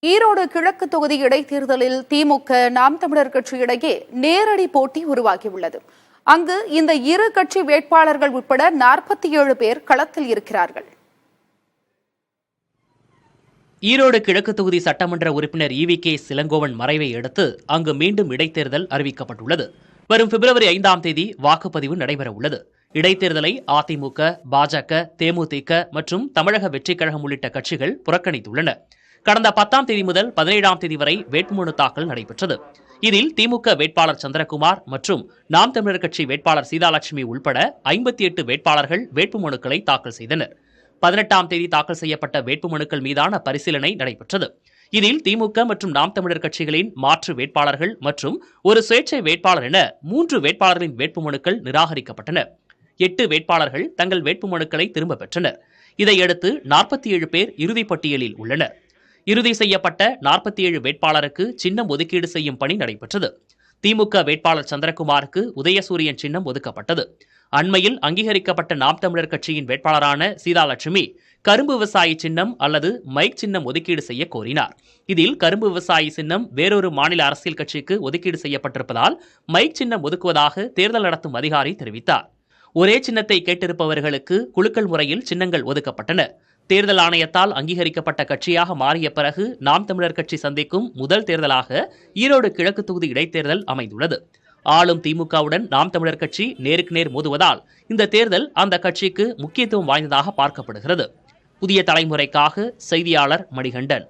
ஈரோடு கிழக்கு தொகுதி இடைத்தேர்தலில் திமுக நாம் தமிழர் கட்சி இடையே நேரடி போட்டி உருவாகியுள்ளது. அங்கு இந்த இரு கட்சி வேட்பாளர்கள் உட்பட 47 பேர் களத்தில் இருக்கிறார்கள். ஈரோடு கிழக்கு தொகுதி சட்டமன்ற உறுப்பினர் EVK இளங்கோவன் மறைவை அடுத்து அங்கு மீண்டும் இடைத்தேர்தல் அறிவிக்கப்பட்டுள்ளது. வரும் பிப்ரவரி 5ஆம் தேதி வாக்குப்பதிவு நடைபெற உள்ளது. இடைத்தேர்தலை அதிமுக, பாஜக, தேமுதிக மற்றும் தமிழக வெற்றிக் கழகம் உள்ளிட்ட கட்சிகள் புறக்கணித்துள்ளன. கடந்த 10ஆம் தேதி முதல் 17ஆம் தேதி வரை வேட்புமனு தாக்கல் நடைபெற்றது. இதில் திமுக வேட்பாளர் சந்திரகுமார் மற்றும் நாம் தமிழர் கட்சி வேட்பாளர் சீதாலட்சுமி உள்பட 58 வேட்பாளர்கள் வேட்புமனுக்களை தாக்கல் செய்தனர். 18ஆம் தேதி தாக்கல் செய்யப்பட்ட வேட்புமனுக்கள் மீதான பரிசீலனை நடைபெற்றது. இதில் திமுக மற்றும் நாம் தமிழர் கட்சிகளின் மாற்று வேட்பாளர்கள் மற்றும் ஒரு சுயேட்சை வேட்பாளர் என 3 வேட்பாளர்களின் வேட்புமனுக்கள் நிராகரிக்கப்பட்டன. 8 வேட்பாளர்கள் தங்கள் வேட்புமனுக்களை திரும்ப பெற்றனர். இதையடுத்து 47 பேர் இறுதிப் பட்டியலில் உள்ளனர். இறுதி செய்யப்பட்ட 47 வேட்பாளருக்கு சின்னம் ஒதுக்கீடு செய்யும் பணி நடைபெற்றது. திமுக வேட்பாளர் சந்திரகுமாருக்கு உதயசூரியன் சின்னம் ஒதுக்கப்பட்டது. அண்மையில் அங்கீகரிக்கப்பட்ட நாம் தமிழர் கட்சியின் வேட்பாளரான சீதாலட்சுமி கரும்பு விவசாயி சின்னம் அல்லது மைக் சின்னம் ஒதுக்கீடு செய்ய கோரினார். இதில் கரும்பு விவசாயி சின்னம் வேறொரு மாநில அரசியல் கட்சிக்கு ஒதுக்கீடு செய்யப்பட்டிருப்பதால் மைக் சின்னம் ஒதுக்குவதாக தேர்தல் நடத்தும் அதிகாரி தெரிவித்தார். ஒரே சின்னத்தை கேட்டிருப்பவர்களுக்கு குலுக்கல் முறையில் சின்னங்கள் ஒதுக்கப்பட்டன. தேர்தல் ஆணையத்தால் அங்கீகரிக்கப்பட்ட கட்சியாக மாறிய பிறகு நாம் தமிழர் கட்சி சந்திக்கும் முதல் தேர்தலாக ஈரோடு கிழக்கு தொகுதி இடைத்தேர்தல் அமைந்துள்ளது. ஆளும் திமுகவுடன் நாம் தமிழர் கட்சி நேருக்கு நேர் மோதுவதால் இந்த தேர்தல் அந்த கட்சிக்கு முக்கியத்துவம் வாய்ந்ததாக பார்க்கப்படுகிறது. புதிய தலைமுறைக்காக செய்தியாளர் மணிகண்டன்.